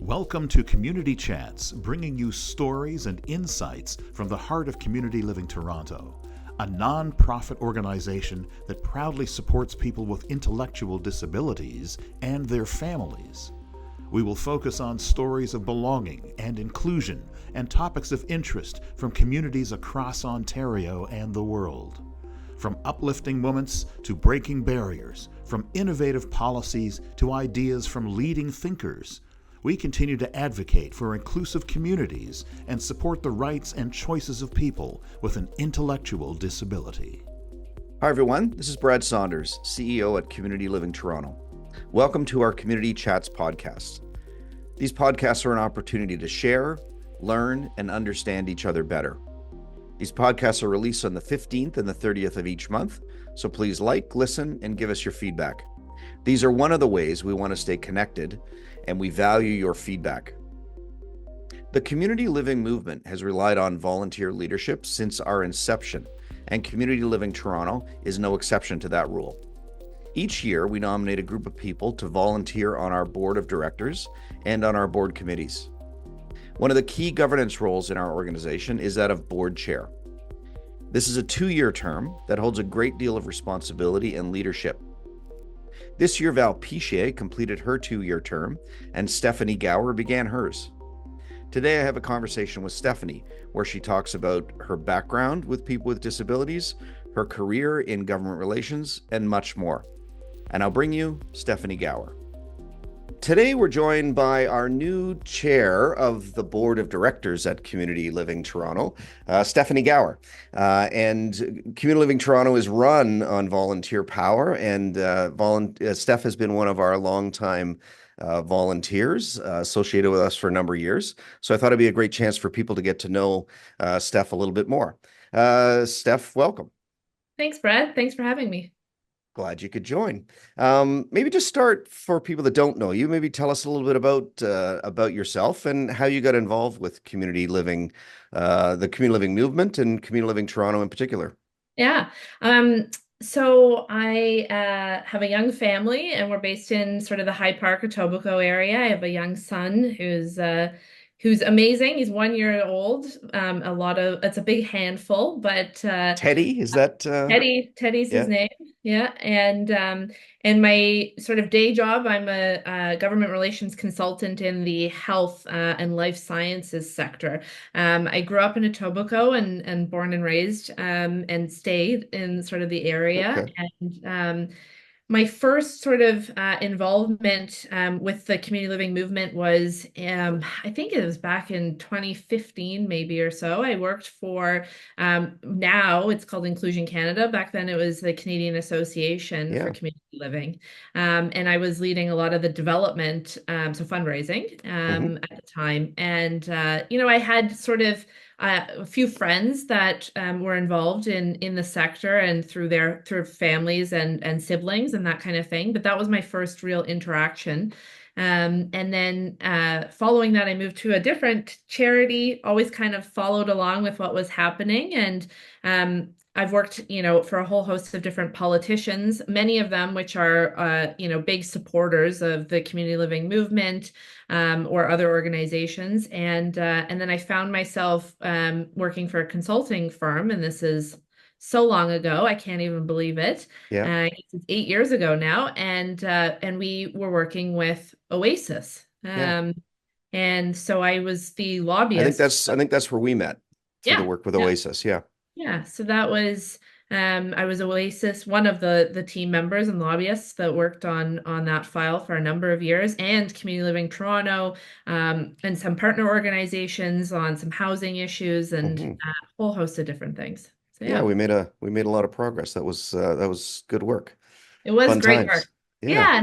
Welcome to Community Chats, bringing you stories and insights from the heart of Community Living Toronto, a non-profit organization that proudly supports people with intellectual disabilities and their families. We will focus on stories of belonging and inclusion and topics of interest from communities across Ontario and the world. From uplifting moments to breaking barriers, from innovative policies to ideas from leading thinkers, we continue to advocate for inclusive communities and support the rights and choices of people with an intellectual disability. Hi everyone, this is Brad Saunders, CEO at Community Living Toronto. Welcome to our Community Chats podcast. These podcasts are an opportunity to share, learn, and understand each other better. These podcasts are released on the 15th and the 30th of each month, so please like, listen, and give us your feedback. These are one of the ways we want to stay connected, and we value your feedback. The community living movement has relied on volunteer leadership since our inception, and Community Living Toronto is no exception to that rule. Each year, we nominate a group of people to volunteer on our board of directors and on our board committees. One of the key governance roles in our organization is that of board chair. This is a 2-year term that holds a great deal of responsibility and leadership. This year, Val Pichier completed her 2-year term, and Stephanie Gower began hers. Today, I have a conversation with Stephanie, where she talks about her background with people with disabilities, her career in government relations, and much more. And I'll bring you Stephanie Gower. Today, we're joined by our new chair of the board of directors at Community Living Toronto, Stephanie Gower. And Community Living Toronto is run on volunteer power, and Steph has been one of our longtime volunteers associated with us for a number of years. So I thought it'd be a great chance for people to get to know Steph a little bit more. Steph, welcome. Thanks, Brad. Thanks for having me. Glad you could join. Maybe just start for people that don't know you. Maybe tell us a little bit about yourself and how you got involved with community living, the community living movement, and Community Living Toronto in particular. Yeah. So I have a young family, and we're based in sort of the High Park, Etobicoke area. I have a young son who's amazing. He's 1 year old. It's a big handful, but Teddy, is that Teddy's his name. Yeah. And my sort of day job, I'm a government relations consultant in the health and life sciences sector. I grew up in Etobicoke and born and raised and stayed in sort of the area. Okay. And my first sort of involvement with the community living movement was, I think it was back in 2015, maybe or so. I worked for, now it's called Inclusion Canada. Back then it was the Canadian Association for Community Living. And I was leading a lot of the development, so fundraising at the time. And, I had sort of a few friends that were involved in the sector and through families and siblings and that kind of thing. But that was my first real interaction. And then following that, I moved to a different charity, always kind of followed along with what was happening. And I've worked, for a whole host of different politicians, many of them which are, big supporters of the community living movement or other organizations. And then I found myself working for a consulting firm, and this is so long ago, I can't even believe it. Yeah. It's 8 years ago now, and we were working with Oasis. And so I was the lobbyist. I think that's where we met through the work with Oasis. Yeah. Yeah, so that was I was Oasis, one of the team members and lobbyists that worked on that file for a number of years, and Community Living Toronto, and some partner organizations on some housing issues and a whole host of different things. So, yeah, we made a lot of progress. That was good work. It was Fun great times. work. Yeah,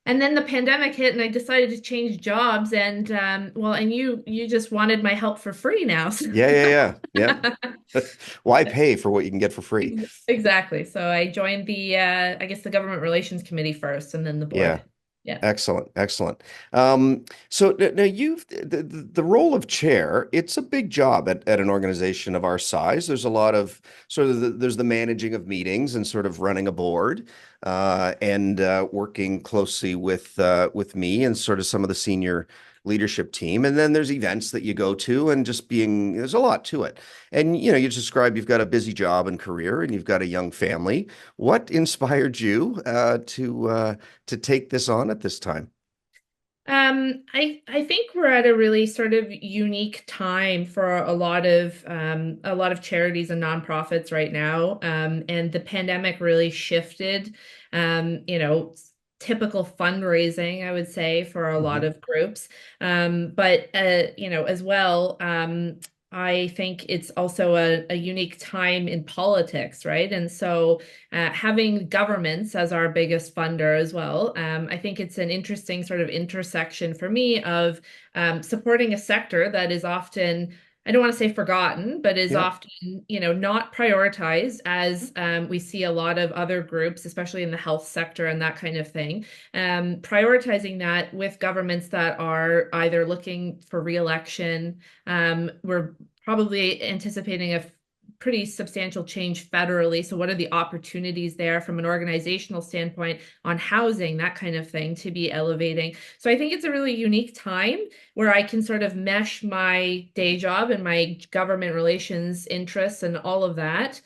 and then the pandemic hit, and I decided to change jobs. And and you just wanted my help for free now. So. Yeah. Why pay for what you can get for free? Exactly. So I joined the the government relations committee first, and then the board. Yeah. Excellent. So now the role of chair, it's a big job at an organization of our size. There's a lot of there's the managing of meetings and sort of running a board, and working closely with me and sort of some of the senior leadership team. And then there's events that you go to and just there's a lot to it. And, you describe you've got a busy job and career and you've got a young family. What inspired you to take this on at this time? I think we're at a really sort of unique time for a lot of charities and nonprofits right now. And the pandemic really shifted, you know, typical fundraising, I would say, for a lot Mhm. of groups. But you know, as well, I think it's also a unique time in politics, right? And so having governments as our biggest funder as well, I think it's an interesting sort of intersection for me of supporting a sector that is often, I don't want to say forgotten, but is Yeah. often, you know, not prioritized as we see a lot of other groups, especially in the health sector and that kind of thing, prioritizing that with governments that are either looking for re-election. We're probably anticipating a pretty substantial change federally. So, what are the opportunities there from an organizational standpoint on housing, that kind of thing, to be elevating? So, I think it's a really unique time where I can sort of mesh my day job and my government relations interests and all of that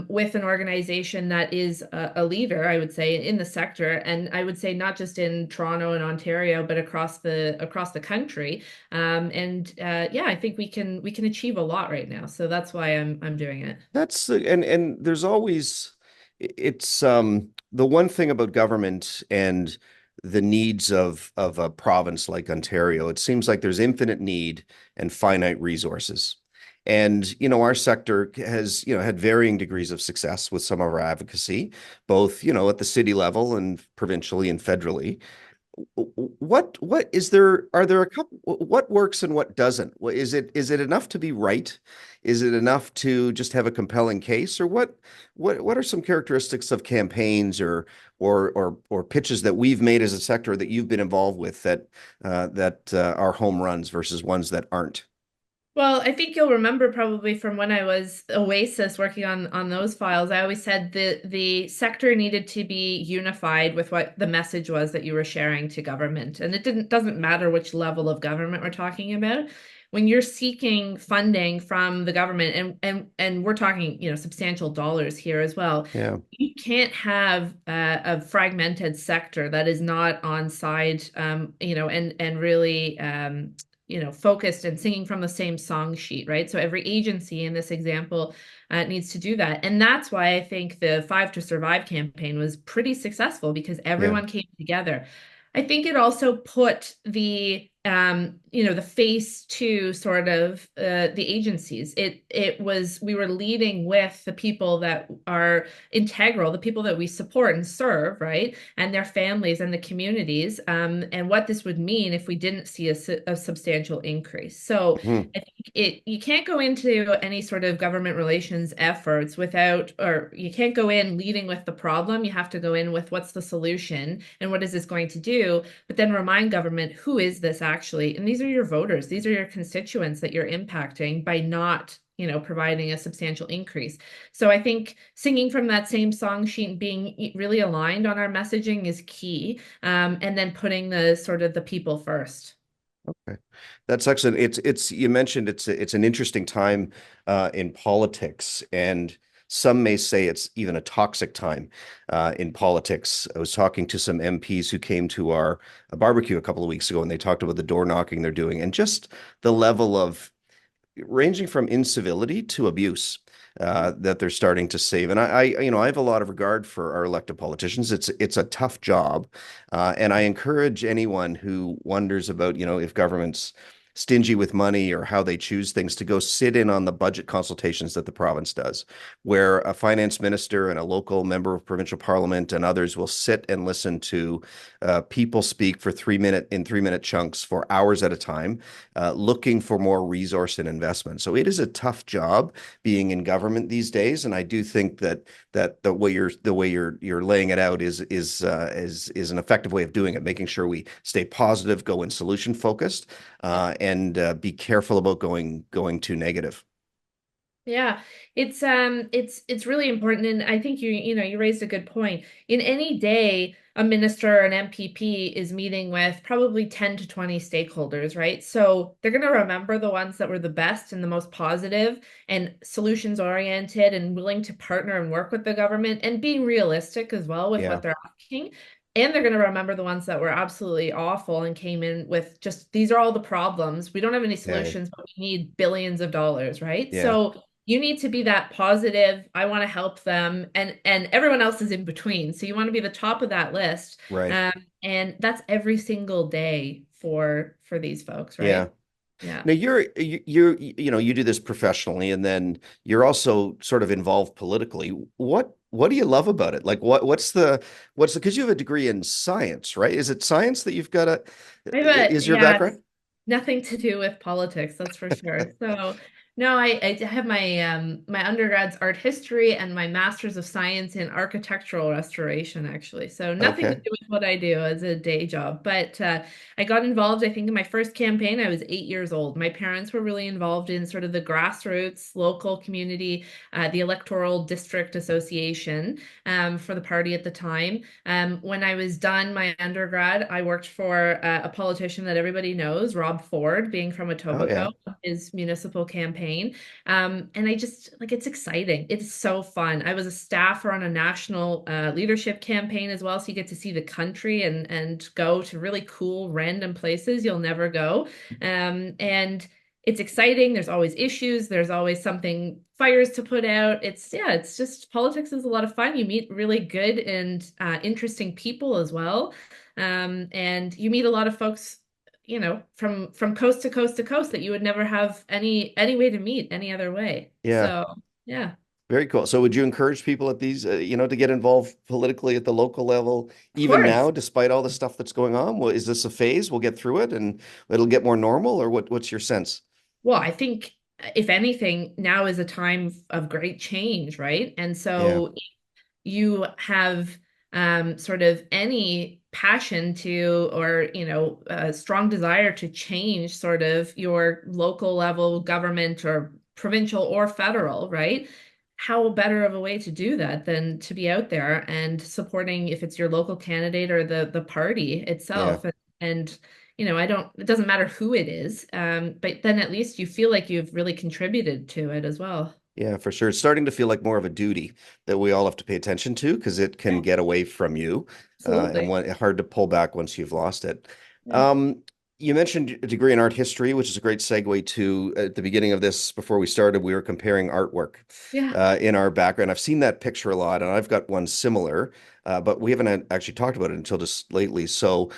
with an organization that is a leader, I would say, in the sector, and I would say not just in Toronto and Ontario, but across the country. Yeah, I think we can achieve a lot right now. So that's why I'm doing it. And there's always it's the one thing about government and the needs of a province like Ontario. It seems like there's infinite need and finite resources. And our sector has had varying degrees of success with some of our advocacy, both at the city level and provincially and federally. What is there? Are there a couple? What works and what doesn't? Is it enough to be right? Is it enough to just have a compelling case, or what are some characteristics of campaigns or pitches that we've made as a sector that you've been involved with that are home runs versus ones that aren't? Well, I think you'll remember probably from when I was Oasis working on those files, I always said the sector needed to be unified with what the message was that you were sharing to government. And it doesn't matter which level of government we're talking about. When you're seeking funding from the government, and we're talking, you know, substantial dollars here as well, Yeah, you can't have a fragmented sector that is not on side, you know, and really you know, focused and singing from the same song sheet, right? So every agency in this example needs to do that. And that's why I think the Five to Survive campaign was pretty successful because yeah. everyone came together. I think it also put you know, the face to sort of the agencies. It was, we were leading with the people that are integral, the people that we support and serve, right? And their families and the communities, and what this would mean if we didn't see a substantial increase. So Mhm. I think you can't go into any sort of government relations efforts without, or you can't go in leading with the problem. You have to go in with what's the solution and what is this going to do, but then remind government who is this actually, and these are your voters, these are your constituents that you're impacting by not, you know, providing a substantial increase. So I think singing from that same song sheet and being really aligned on our messaging is key. And then putting the sort of the people first. Okay. That's excellent. It's you mentioned it's an interesting time in politics, and some may say it's even a toxic time in politics. I was talking to some MPs who came to our barbecue a couple of weeks ago, and they talked about the door knocking they're doing and just the level of ranging from incivility to abuse that they're starting to save. And I have a lot of regard for our elected politicians. It's a tough job, and I encourage anyone who wonders about, if government's stingy with money or how they choose things to go sit in on the budget consultations that the province does, where a finance minister and a local member of provincial parliament and others will sit and listen to people speak for 3-minute chunks for hours at a time, looking for more resource and investment. So it is a tough job being in government these days, and I do think that the way you're laying it out is an effective way of doing it, making sure we stay positive, go in solution focused, and be careful about going too negative. Yeah, it's really important, and I think you raised a good point. In any day, a minister or an MPP is meeting with probably 10 to 20 stakeholders, right? So they're going to remember the ones that were the best and the most positive and solutions oriented and willing to partner and work with the government and being realistic as well with what Yeah, they're asking. And they're going to remember the ones that were absolutely awful and came in with just these are all the problems. We don't have any yeah, solutions, but we need billions of dollars, right? yeah, So you need to be that positive, I want to help them, and everyone else is in between. So you want to be the top of that list. right. And that's every single day for these folks, Yeah. right? Yeah. Now you do this professionally, and then you're also sort of involved politically. What do you love about it? Like what's the because you have a degree in science, right? Is it science that you've got I have is your yeah, background? nothing to do with politics, that's for sure. So, no, I have my undergrad's art history and my master's of science in architectural restoration, actually. So nothing to Okay. do with what I do as a day job. But I got involved, I think, in my first campaign. I was 8 years old. My parents were really involved in sort of the grassroots, local community, the Electoral District Association for the party at the time. When I was done my undergrad, I worked for a politician that everybody knows, Rob Ford, being from Oh yeah. Etobicoke, his municipal campaign. And I just like it's exciting. It's so fun. I was a staffer on a national leadership campaign as well, so you get to see the country and go to really cool random places you'll never go. And it's exciting. There's always issues. There's always something fires to put out. It's just politics is a lot of fun. You meet really good and interesting people as well. And you meet a lot of folks, from coast to coast to coast that you would never have any way to meet any other way. Yeah. So, yeah, Very cool. So would you encourage people at these, to get involved politically at the local level, of even course. now, despite all the stuff that's going on? Well, is this a phase? We'll get through it and it'll get more normal, or what's your sense? Well, I think if anything, now is a time of great change, right? And Yeah. so you have sort of any passion to or a strong desire to change sort of your local level government or provincial or federal, right? How better of a way to do that than to be out there and supporting if it's your local candidate or the party Yeah. itself. And I don't, it doesn't matter who it is, but then at least you feel like you've really contributed to it as well. Yeah, for sure. It's starting to feel like more of a duty that we all have to pay attention to because it can Yeah, get away from you, and absolutely. hard to pull back once you've lost it. Yeah. Um, you mentioned a degree in art history, which is a great segue to at the beginning of this. Before we started, we were comparing artwork Yeah. in our background. I've seen that picture a lot, and I've got one similar, but we haven't actually talked about it until just lately. So,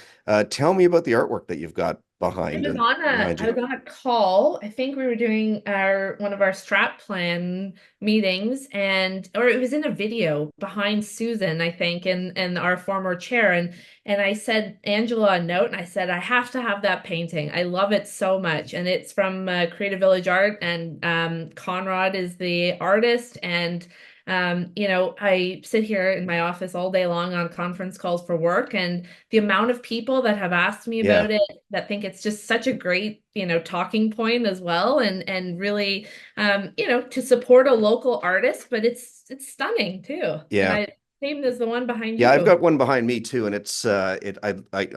tell me about the artwork that you've got I behind was on a behind I you. was on a call. I think we were doing our one of our strat plan meetings or it was in a video behind Susan, I think, and our former chair. And I said Angela a note and I said, I have to have that painting. I love it so much. And it's from Creative Village Art and Conrad is the artist. And I sit here in my office all day long on conference calls for work, and the amount of people that have asked me Yeah, about it that think it's just such a great, talking point as well, and really, to support a local artist, but it's stunning too. And yeah. I same as the one behind Yeah, I've you. got one behind me too, and it's I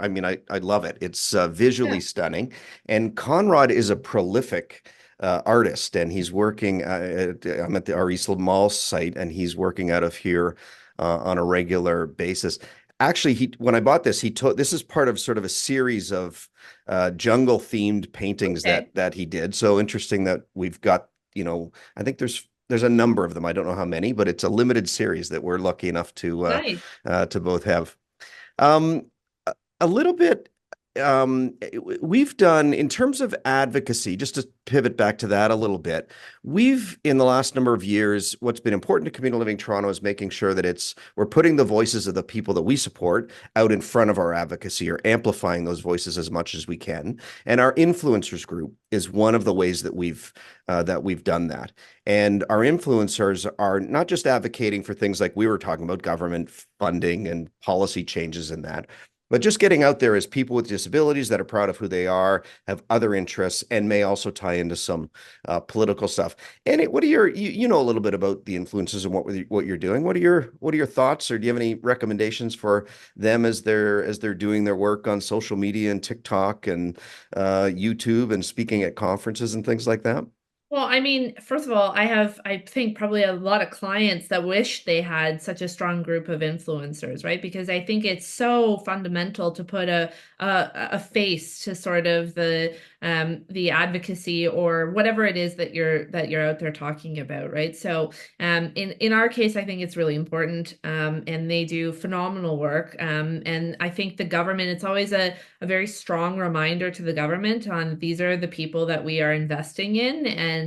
mean I love it. It's visually Yeah, stunning, and Conrad is a prolific artist, and he's working. I'm at our East Mall site, and he's working out of here on a regular basis. Actually, he when I bought this, he told this is part of sort of a series of jungle themed paintings okay, that he did. So interesting that we've got, I think there's a number of them. I don't know how many, but it's a limited series that we're lucky enough nice. to both have. Um, a little bit, we've done in terms of advocacy, just to pivot back to that a little bit. We've, in the last number of years, what's been important to Community Living Toronto is making sure that we're putting the voices of the people that we support out in front of our advocacy or amplifying those voices as much as we can. And our influencers group is one of the ways that we've done that. And our influencers are not just advocating for things like we were talking about, government funding and policy changes in that, But just getting out there as people with disabilities that are proud of who they are, have other interests, and may also tie into some political stuff. And what are you know a little bit about the influencers and what you're doing? What are your thoughts, or do you have any recommendations for them as they're doing their work on social media and TikTok and YouTube and speaking at conferences and things like that? Well, I mean, first of all, I think probably a lot of clients that wish they had such a strong group of influencers, right? Because I think it's so fundamental to put a face to sort of the advocacy or whatever it is that you're out there talking about, right? So, in our case, I think it's really important, and they do phenomenal work. And I think the government, it's always a very strong reminder to the government on these are the people that we are investing in and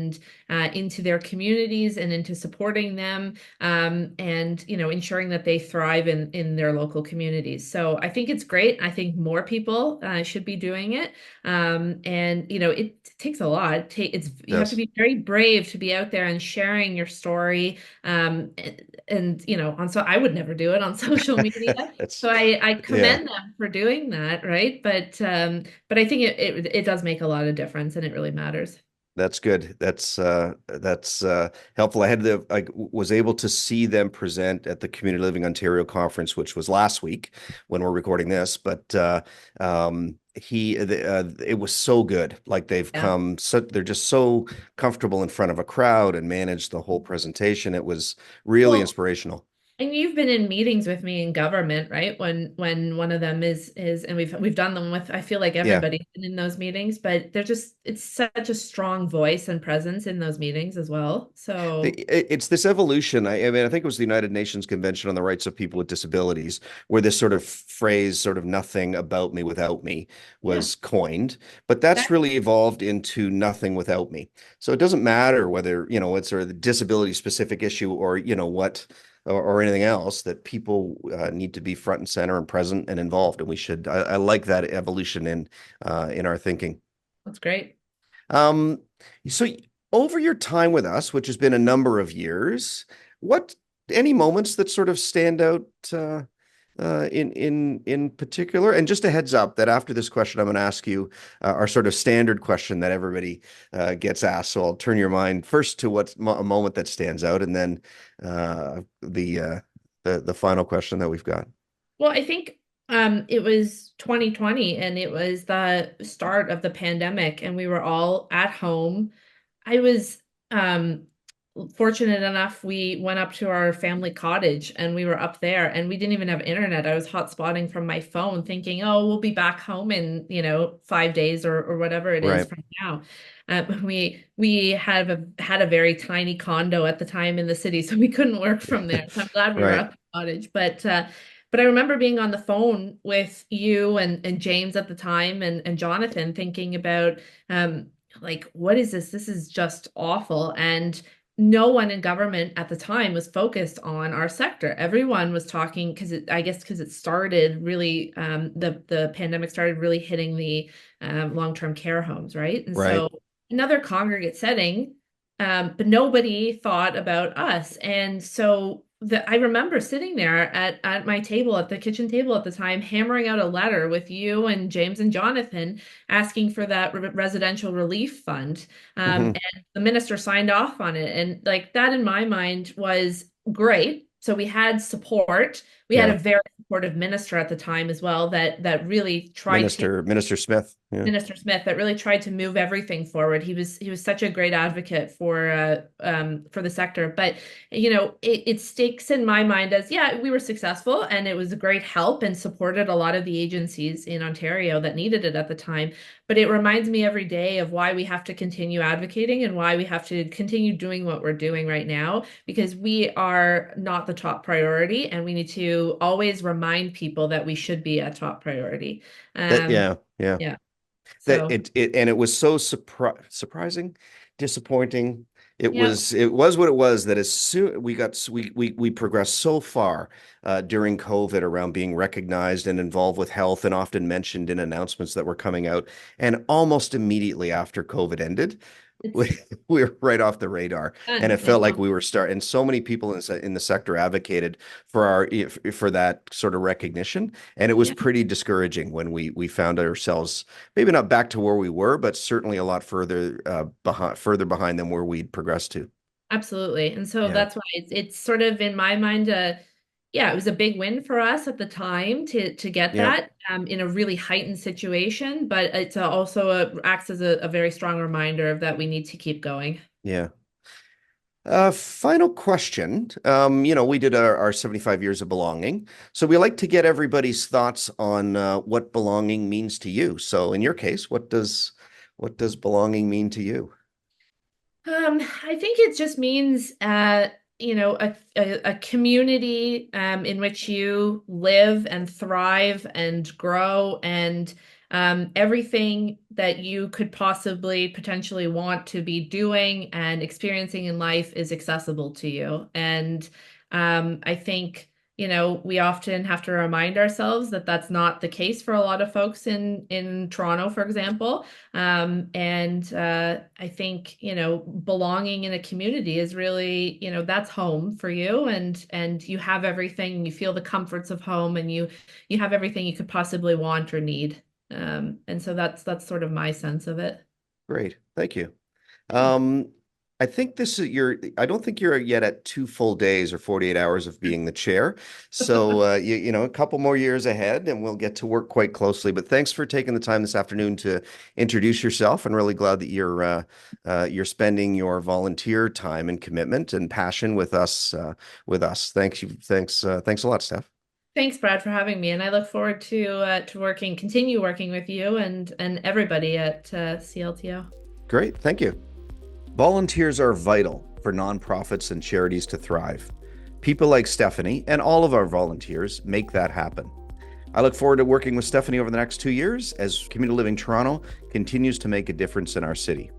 into their communities and into supporting them, and ensuring that they thrive in their local communities. So I think it's great. I think more people should be doing it. And it takes a lot. You have to Yes. be very brave to be out there and sharing your story. And so I would never do it on social media. That's So I yeah. commend them for doing that, right? But I think it does make a lot of difference and it really matters. That's good. That's helpful. I was able to see them present at the Community Living Ontario conference, which was last week when we're recording this. But it was so good. Like Yeah. they're just so comfortable in front of a crowd and managed the whole presentation. It was really Well, inspirational. and you've been in meetings with me in government, right? When one of them is and we've done them with I feel like Yeah. everybody's been in those meetings, but it's such a strong voice and presence in those meetings as well. So It's this evolution. I mean, I think it was the United Nations Convention on the Rights of People with Disabilities, where this sort of phrase, sort of nothing about me without me, yeah, was coined. But that's that really evolved into nothing without me. So it doesn't matter whether, it's a disability specific issue or, or anything else, that people need to be front and center and present and involved. And I like that evolution in our thinking. that's great. Um, so over your time with us, which has been a number of years, what any moments that sort of stand out in particular? And just a heads up that after this question, I'm going to ask you our sort of standard question that everybody gets asked. So I'll turn your mind first to what's a moment that stands out, and then the final question that we've got. Well, I think it was 2020 and it was the start of the pandemic and we were all at home. I was fortunate enough we went up to our family cottage and we were up there and we didn't even have internet. I was hotspotting from my phone thinking, oh, we'll be back home in, 5 days or whatever it is Right, from now. We had a very tiny condo at the time in the city, so we couldn't work from there. So I'm glad we were right. up at the cottage. But I remember being on the phone with you and James at the time and Jonathan thinking about like, what is this? This is just awful. And no one in government at the time was focused on our sector. Everyone was talking because it started really the pandemic started really hitting the long-term care homes, right? And Right. so another congregate setting, but nobody thought about us. And so I remember sitting there at my table, at the kitchen table at the time, hammering out a letter with you and James and Jonathan asking for that residential relief fund. Hmm. And the minister signed off on it. And like that in my mind was great. So we had support. We had a Yeah. very supportive minister at the time as well that really tried to Minister Smith. Yeah. Minister Smith that really tried to move everything forward. He was such a great advocate for the sector. But it stakes in my mind as yeah, we were successful and it was a great help and supported a lot of the agencies in Ontario that needed it at the time. But it reminds me every day of why we have to continue advocating and why we have to continue doing what we're doing right now, because we are not the top priority and we need to always remind people that we should be a top priority. Um, Yeah, yeah. yeah. That So it was so surprising, disappointing. It yeah. was it was what it was, that as soon we progressed so far during COVID around being recognized and involved with health and often mentioned in announcements that were coming out, and almost immediately after COVID ended, It's we were right off the radar, and done. it I felt like know. we were and so many people in the sector advocated for for that sort of recognition, and it was Yeah. pretty discouraging when we found ourselves maybe not back to where we were, but certainly a lot further behind than where we'd progressed to. Absolutely. And so Yeah, that's why it's sort of in my mind, yeah, it was a big win for us at the time to get yeah, that in a really heightened situation, but it's also acts as a very strong reminder of that we need to keep going. yeah. Final question. We did our 75 years of belonging. So we like to get everybody's thoughts on what belonging means to you. So in your case, what does belonging mean to you? I think it just means, a community in which you live and thrive and grow, and everything that you could possibly potentially want to be doing and experiencing in life is accessible to you. And I think, we often have to remind ourselves that that's not the case for a lot of folks in Toronto, for example. And I think, belonging in a community is really, that's home for you, and you have everything, you feel the comforts of home, and you have everything you could possibly want or need. And so that's sort of my sense of it. Great. Thank you. Yeah. Um, I think I don't think you're yet at 2 full days or 48 hours of being the chair. So, a couple more years ahead and we'll get to work quite closely. But thanks for taking the time this afternoon to introduce yourself, and really glad that you're spending your volunteer time and commitment and passion with us. Thanks you. Thanks a lot, Steph. Thanks, Brad, for having me, and I look forward to continue working with you and everybody at CLTO. Great. Thank you. Volunteers are vital for nonprofits and charities to thrive. People like Stephanie and all of our volunteers make that happen. I look forward to working with Stephanie over the next 2 years as Community Living Toronto continues to make a difference in our city.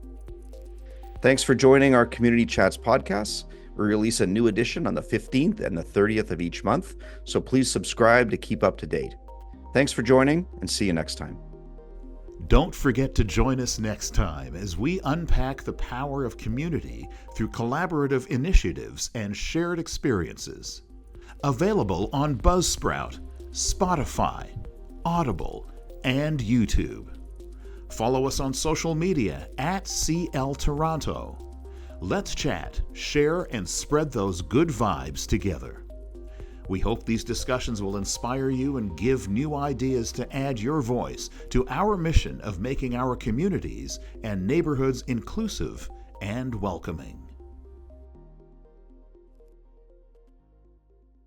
Thanks for joining our Community Chats podcasts. We release a new edition on the 15th and the 30th of each month, so please subscribe to keep up to date. Thanks for joining, and see you next time. Don't forget to join us next time as we unpack the power of community through collaborative initiatives and shared experiences. Available on Buzzsprout, Spotify, Audible, and YouTube. Follow us on social media at CL Toronto. Let's chat, share, and spread those good vibes together. We hope these discussions will inspire you and give new ideas to add your voice to our mission of making our communities and neighborhoods inclusive and welcoming.